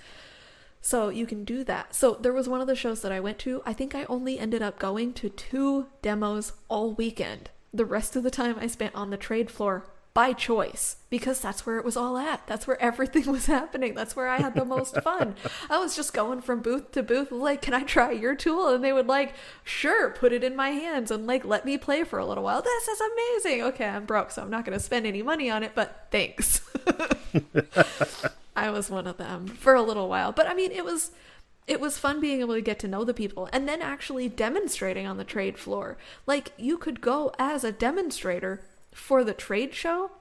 So you can do that. So there was one of the shows that I went to. I think I only ended up going to 2 demos all weekend. The rest of the time I spent on the trade floor by choice, because that's where it was all at. That's where everything was happening. That's where I had the most fun. I was just going from booth to booth, like, can I try your tool? And they would like, sure, put it in my hands and like, let me play for a little while. This is amazing. Okay, I'm broke, so I'm not going to spend any money on it, but thanks. I was one of them for a little while. But I mean, it was fun being able to get to know the people and then actually demonstrating on the trade floor. Like, you could go as a demonstrator for the trade show.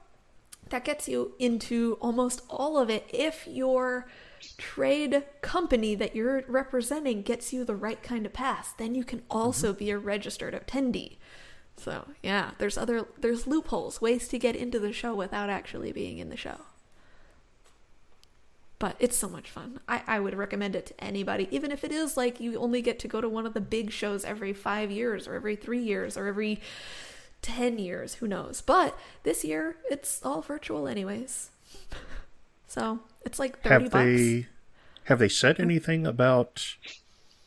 That gets you into almost all of it if your trade company that you're representing gets you the right kind of pass. Then you can also be a registered attendee. So yeah, there's loopholes, ways to get into the show without actually being in the show. But it's so much fun. I would recommend it to anybody, even if it is like you only get to go to one of the big shows every 5 years or every 3 years or every 10 years, who knows. But this year, it's all virtual anyways. So it's like $30. Have they said anything about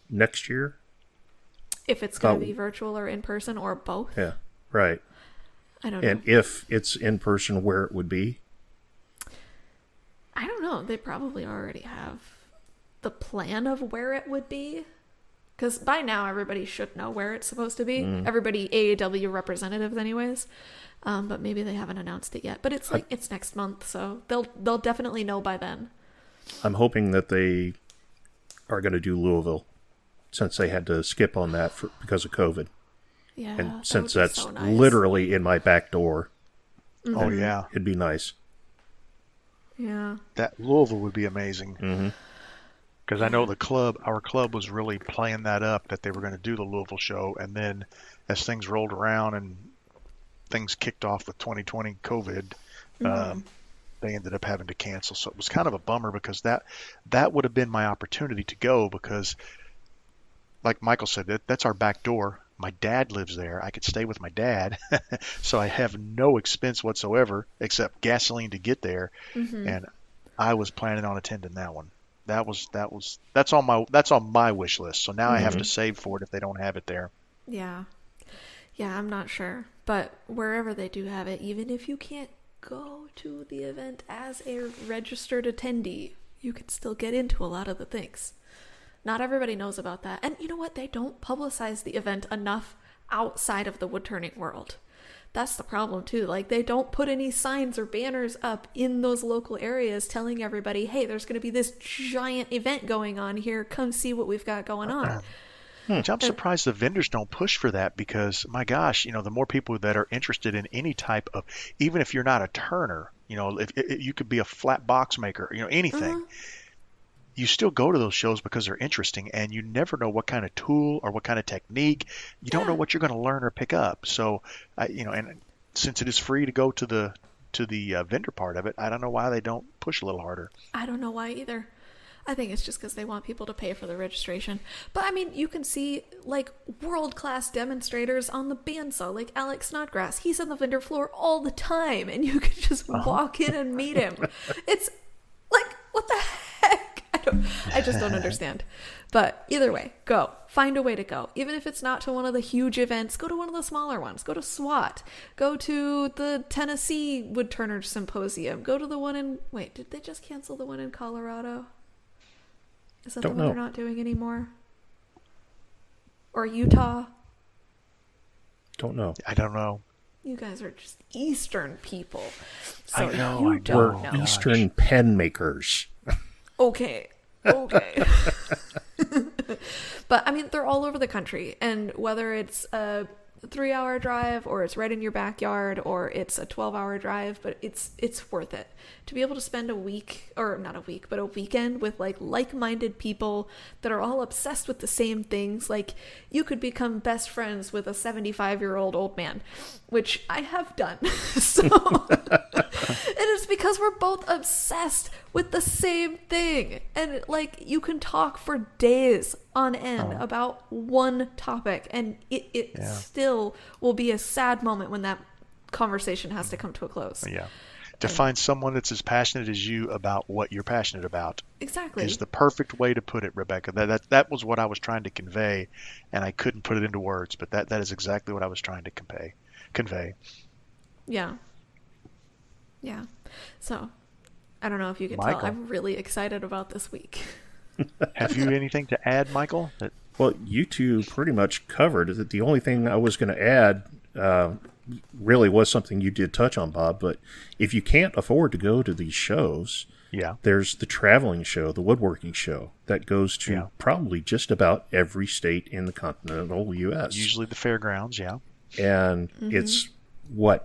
next year? If it's going to be virtual or in person or both? Yeah, right. I don't know. And if it's in person, where it would be? I don't know. They probably already have the plan of where it would be. Because by now, everybody should know where it's supposed to be. Everybody, AAW representatives anyways. But maybe they haven't announced it yet. But it's like it's next month, so they'll definitely know by then. I'm hoping that they are going to do Louisville, since they had to skip on that because of COVID. Yeah, and since that's so nice. Literally in my back door. Oh, yeah. It'd be nice. Yeah. That Louisville would be amazing. Because I know our club was really playing that up, that they were going to do the Louisville show. And then as things rolled around and things kicked off with 2020 COVID, they ended up having to cancel. So it was kind of a bummer, because that would have been my opportunity to go, because like Michael said, that's our back door. My dad lives there. I could stay with my dad. So I have no expense whatsoever except gasoline to get there. And I was planning on attending that one. That's on my wish list. So now I have to save for it if they don't have it there. Yeah, I'm not sure, but wherever they do have it, even if you can't go to the event as a registered attendee, you can still get into a lot of the things. Not everybody knows about that. And you know what? They don't publicize the event enough outside of the woodturning world. That's the problem too. Like, they don't put any signs or banners up in those local areas telling everybody, hey, there's going to be this giant event going on here. Come see what we've got going on. Which I'm surprised the vendors don't push for that, because my gosh, the more people that are interested in any type of, even if you're not a turner, if you could be a flat box maker, anything, you still go to those shows because they're interesting, and you never know what kind of tool or what kind of technique. You don't know what you're going to learn or pick up. So, and since it is free to go to the vendor part of it, I don't know why they don't push a little harder. I don't know why either. I think it's just because they want people to pay for the registration. But I mean, you can see like world-class demonstrators on the bandsaw, like Alex Snodgrass. He's on the vendor floor all the time, and you can just walk in and meet him. It's like, what the heck? I just don't understand. But either way, go. Find a way to go. Even if it's not to one of the huge events, go to one of the smaller ones. Go to SWAT. Go to the Tennessee Woodturner Symposium. Go to the one in... Wait, did they just cancel the one in Colorado? Is that the one they're not doing anymore? Or Utah? Don't know. I don't know. You guys are just Eastern people. So I know. We're Eastern pen makers. Okay. But I mean, they're all over the country, and whether it's a 3-hour drive or it's right in your backyard or it's a 12-hour drive, but it's worth it to be able to spend a week, or not a week, but a weekend with like-minded people that are all obsessed with the same things. Like, you could become best friends with a 75-year-old old man, which I have done. So it is because we're both obsessed with the same thing, and like, you can talk for days on end about one topic, and it still will be a sad moment when that conversation has to come to a close. Yeah. To find someone that's as passionate as you about what you're passionate about, exactly, is the perfect way to put it, Rebecca. That was what I was trying to convey, and I couldn't put it into words, but that is exactly what I was trying to convey. Yeah. So, I don't know if you can Michael. tell, I'm really excited about this week. Have you anything to add, Michael? Well, you two pretty much covered it. The only thing I was going to add really was something you did touch on, Bob, but if you can't afford to go to these shows, there's the traveling show, the woodworking show, that goes to probably just about every state in the continental U.S. Usually the fairgrounds, And it's,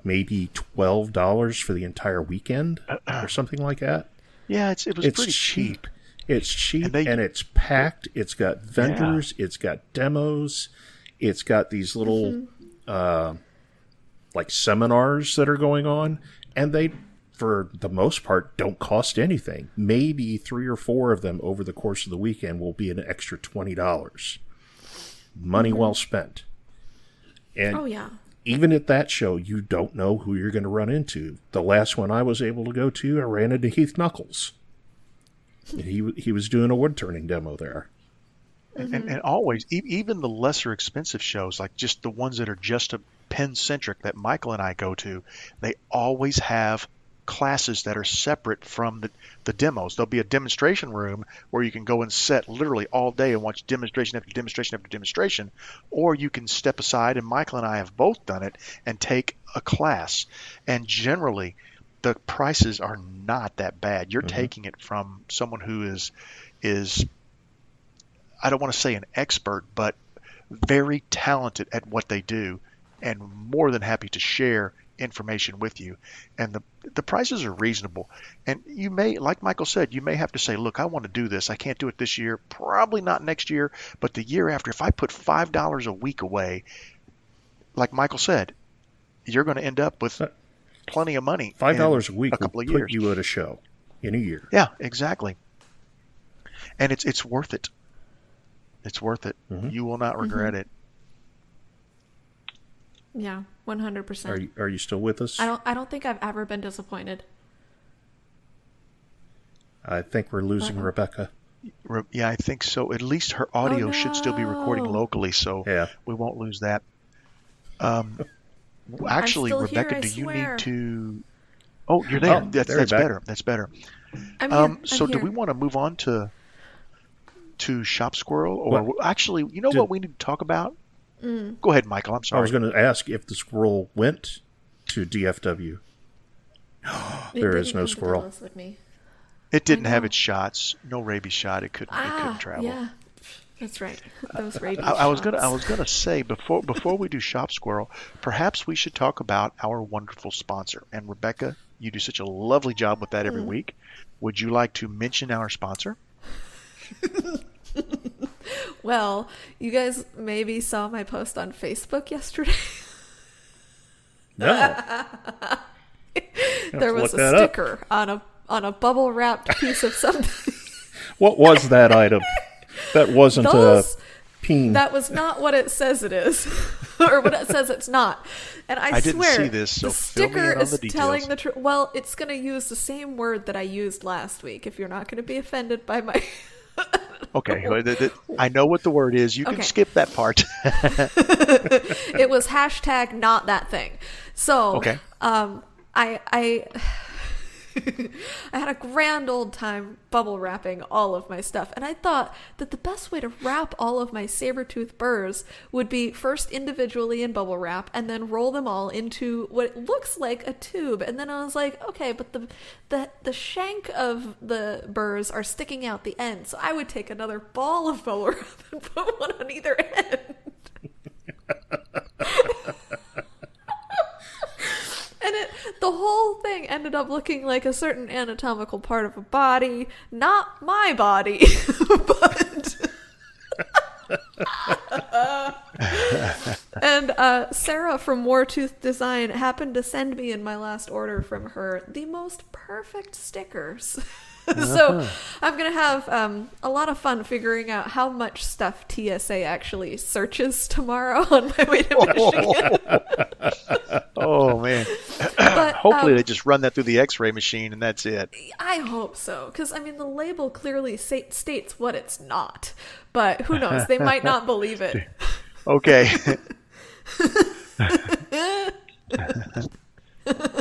maybe $12 for the entire weekend or something like that? Yeah, it's pretty cheap. It's cheap, and it's packed. It's got vendors. It's got demos. It's got these little seminars that are going on, and they, for the most part, don't cost anything. Maybe 3 or 4 of them over the course of the weekend will be an extra $20. Money well spent. And even at that show, you don't know who you're going to run into. The last one I was able to go to, I ran into Heath Knuckles. He was doing a wood turning demo there. And always, even the lesser expensive shows, like just the ones that are just a pen centric that Michael and I go to, they always have classes that are separate from the demos. There'll be a demonstration room where you can go and sit literally all day and watch demonstration after demonstration after demonstration, or you can step aside, and Michael and I have both done it, and take a class. And generally, the prices are not that bad. You're taking it from someone who is I don't want to say an expert, but very talented at what they do, and more than happy to share information with you. And the prices are reasonable. And you may, like Michael said, you may have to say, look, I want to do this. I can't do it this year, probably not next year, but the year after, if I put $5 a week away, like Michael said, you're going to end up with plenty of money. $5 a week a couple will of years. Put you at a show in a year. Yeah, exactly. And it's worth it. It's worth it. You will not regret it. Yeah, 100%. Are you still with us? I don't think I've ever been disappointed. I think we're losing Rebecca. Yeah, I think so. At least her audio should still be recording locally, so we won't lose that. Actually, Rebecca, here, do you need to... Oh, you're there. That's better. That's better. I'm so here. Do we want to move on to Shop Squirrel? Or actually, you know what we need to talk about? Go ahead, Michael. I'm sorry. I was going to ask if the squirrel went to DFW. There is no squirrel. It didn't have its shots. No rabies shot. It couldn't travel. Yeah, that's right. Those rabies I was shots. gonna say before we do Shop Squirrel, perhaps we should talk about our wonderful sponsor. And Rebecca, you do such a lovely job with that every week. Would you like to mention our sponsor? Well, you guys maybe saw my post on Facebook yesterday. No. There was a sticker on a bubble wrapped piece of something. What was that item? That wasn't a peen. That was not what it says it is, or what it says it's not. And I didn't swear, see this, so the fill me sticker in on is the details. telling the truth. Well, it's going to use the same word that I used last week. If you're not going to be offended by my. Okay, I know what the word is. You can skip that part. It was hashtag not that thing. So, okay. I I had a grand old time bubble wrapping all of my stuff, and I thought that the best way to wrap all of my saber-tooth burrs would be first individually in bubble wrap and then roll them all into what looks like a tube. And then I was like, okay, but the shank of the burrs are sticking out the end, so I would take another ball of bubble wrap and put one on either end. And the whole thing ended up looking like a certain anatomical part of a body. Not my body, but... And Sarah from Wartooth Design happened to send me in my last order from her the most perfect stickers. So I'm going to have a lot of fun figuring out how much stuff TSA actually searches tomorrow on my way to Michigan. Oh, man. But, hopefully they just run that through the x-ray machine and that's it. I hope so, because, I mean, the label clearly states what it's not. But who knows? They might not believe it. Okay.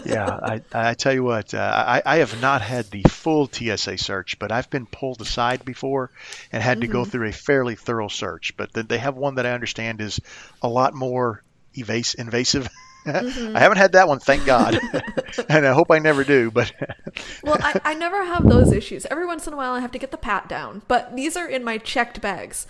Yeah, I tell you what, I have not had the full TSA search, but I've been pulled aside before and had to go through a fairly thorough search. But they have one that I understand is a lot more invasive. I haven't had that one, thank God. And I hope I never do. But well, I never have those issues. Every once in a while I have to get the pat down. But these are in my checked bags.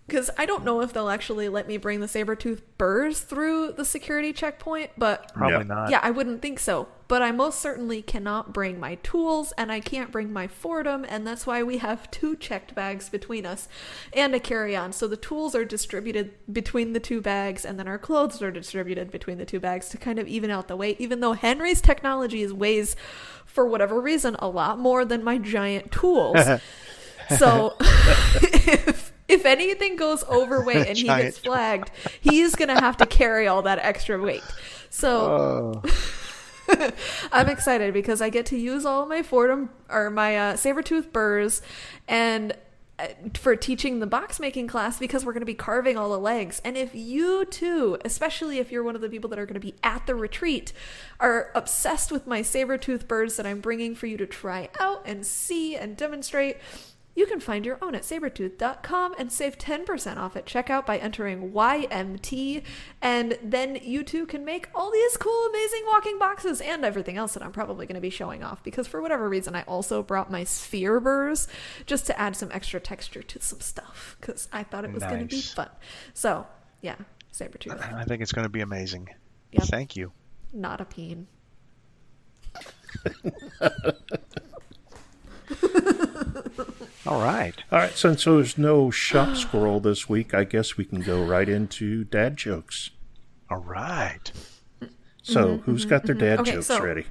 Because I don't know if they'll actually let me bring the saber-tooth burrs through the security checkpoint, but... Probably not. Yeah, I wouldn't think so. But I most certainly cannot bring my tools, and I can't bring my Fordham, and that's why we have 2 checked bags between us and a carry-on. So the tools are distributed between the 2 bags, and then our clothes are distributed between the 2 bags to kind of even out the weight, even though Henry's technology weighs, for whatever reason, a lot more than my giant tools. So if anything goes overweight and he gets flagged, he's going to have to carry all that extra weight. So I'm excited because I get to use all of my Fordham or my saber-tooth burrs and for teaching the box making class, because we're going to be carving all the legs. And if you too, especially if you're one of the people that are going to be at the retreat, are obsessed with my saber-tooth burrs that I'm bringing for you to try out and see and demonstrate, you can find your own at sabertooth.com and save 10% off at checkout by entering YMT. And then you too can make all these cool, amazing walking boxes and everything else that I'm probably going to be showing off. Because for whatever reason, I also brought my sphere burrs just to add some extra texture to some stuff. Because I thought it was going to be fun. So, yeah, Sabertooth. I think it's going to be amazing. Yep. Thank you. Not a peen. All right. Since there's no shop squirrel this week, I guess we can go right into dad jokes. All right. So, who's got their dad jokes ready?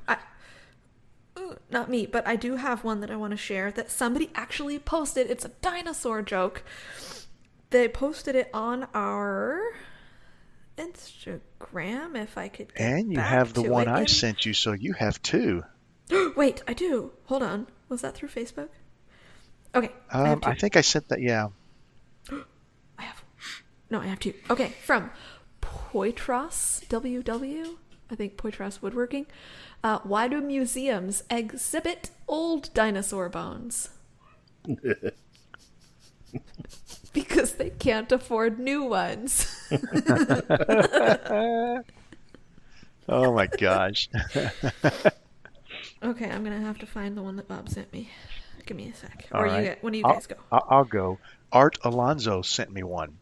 Not me, but I do have one that I want to share that somebody actually posted. It's a dinosaur joke. They posted it on our Instagram, if I could get And you back have the to one it. I sent you, so you have 2. Wait, I do. Hold on. Was that through Facebook? Okay. I think I sent that, yeah. I have 2. Okay, from Poitras WW. I think Poitras Woodworking. Why do museums exhibit old dinosaur bones? Because they can't afford new ones. Oh my gosh. Okay, I'm going to have to find the one that Bob sent me. Give me a sec. All Or right. when do you guys go? I'll go. Art Alonzo sent me one.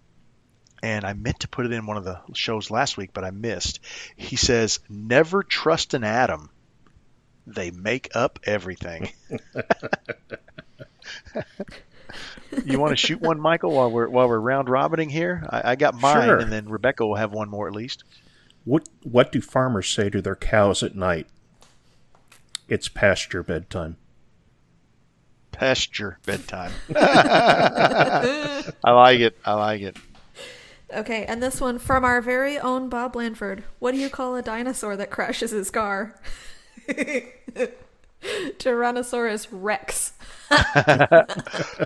And I meant to put it in one of the shows last week, but I missed. He says, never trust an atom. They make up everything. You want to shoot one, Michael, while we're round robining here? I got mine, Sure. and then Rebecca will have one more at least. What do farmers say to their cows at night? It's pasture bedtime. Pasture bedtime. I like it. Okay, and this one from our very own Bob Blanford. What do you call a dinosaur that crashes his car? Tyrannosaurus Rex. All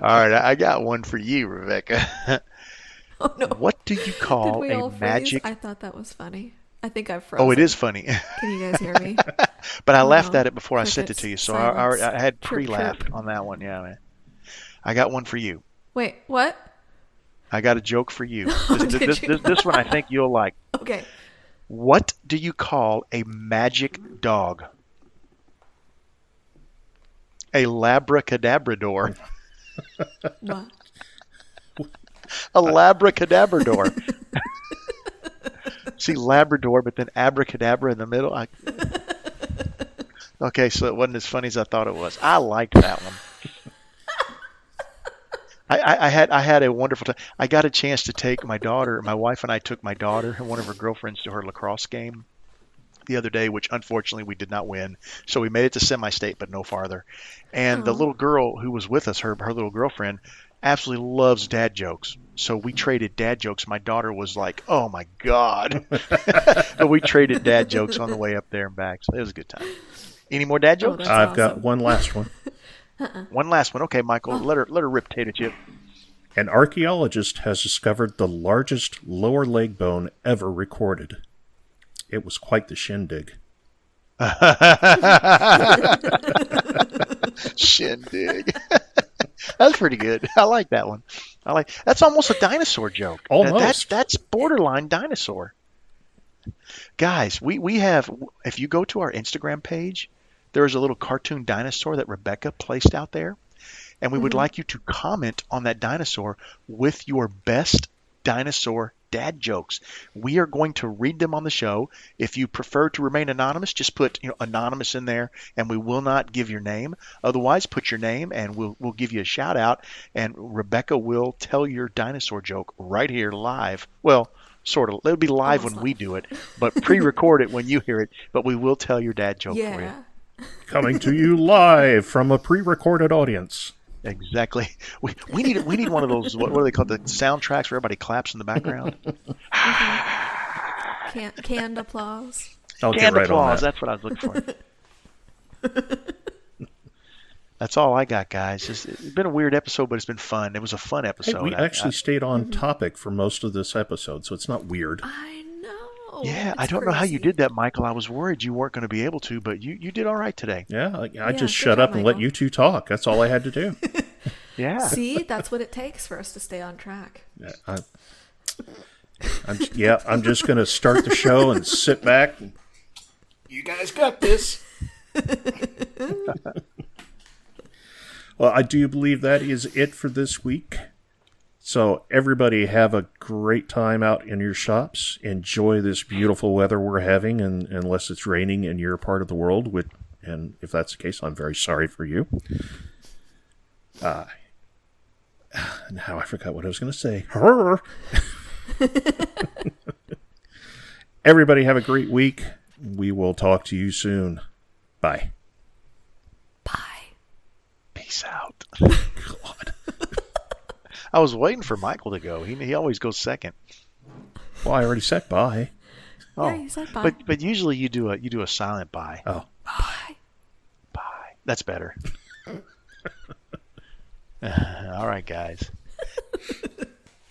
right, I got one for you, Rebecca. Oh no. What do you call Did we all a freeze? magic... I thought that was funny. I think I've frozen. Oh, it is funny. Can you guys hear me? But I Oh, laughed no. at it before I sent it to you, so I had pre-laugh on that one. Yeah, man. I got one for you. Wait, what? I got a joke for you. Did This one I think you'll like. Okay. What do you call a magic dog? A labracadabrador. What? A labracadabrador. See, Labrador, but then abracadabra in the middle. Okay, so it wasn't as funny as I thought it was. I liked that one. I had a wonderful time. I got a chance to take my daughter. My wife and I took my daughter and one of her girlfriends to her lacrosse game the other day, which unfortunately we did not win. So we made it to semi-state, but no farther. And the little girl who was with us, her little girlfriend, absolutely loves dad jokes. So we traded dad jokes. My daughter was like, "Oh my God!" But we traded dad jokes on the way up there and back. So it was a good time. Any more dad jokes? That's I've awesome. got one last one. One last one. Okay, Michael, let her rip potato chip. An archaeologist has discovered the largest lower leg bone ever recorded. It was quite the shindig. Shindig. That's pretty good. I like that one. That's almost a dinosaur joke. Almost. That's borderline dinosaur. Guys, we have, if you go to our Instagram page, there is a little cartoon dinosaur that Rebecca placed out there, and we would like you to comment on that dinosaur with your best dinosaur dad jokes. We are going to read them on the show. If you prefer to remain anonymous, just put anonymous in there, and we will not give your name. Otherwise, put your name, and we'll give you a shout out, and Rebecca will tell your dinosaur joke right here live. Well, sort of. It'll be live Almost when we do it, but pre-record it when you hear it. But we will tell your dad joke for you. Yeah. Coming to you live from a pre-recorded audience. Exactly. We need one of those. What are they called? The soundtracks where everybody claps in the background. Canned applause. I'll get Canned right applause. on that. That's what I was looking for. That's all I got, guys. It's been a weird episode, but it's been fun. It was a fun Hey, episode. we actually stayed on topic for most of this episode, so it's not weird. I know. Yeah, It's I don't know how you crazy. did that, Michael. I was worried you weren't going to be able to, but you did all right today. Yeah, I Yeah, just good shut job, up and let Michael. you two talk. That's all I had to do. Yeah. See, that's what it takes for us to stay on track. I'm just going to start the show and sit back. And, you guys got this. Well, I do believe that is it for this week. So everybody have a great time out in your shops. Enjoy this beautiful weather we're having, and unless it's raining in your part of the world, and if that's the case, I'm very sorry for you. Now I forgot what I was going to say. Everybody have a great week. We will talk to you soon. Bye. Bye. Peace out. God. I was waiting for Michael to go. He always goes second. Well, I already said bye. Oh, Yeah, you said bye. but usually you do a silent bye. Oh. Bye. Bye. That's better. All right, guys.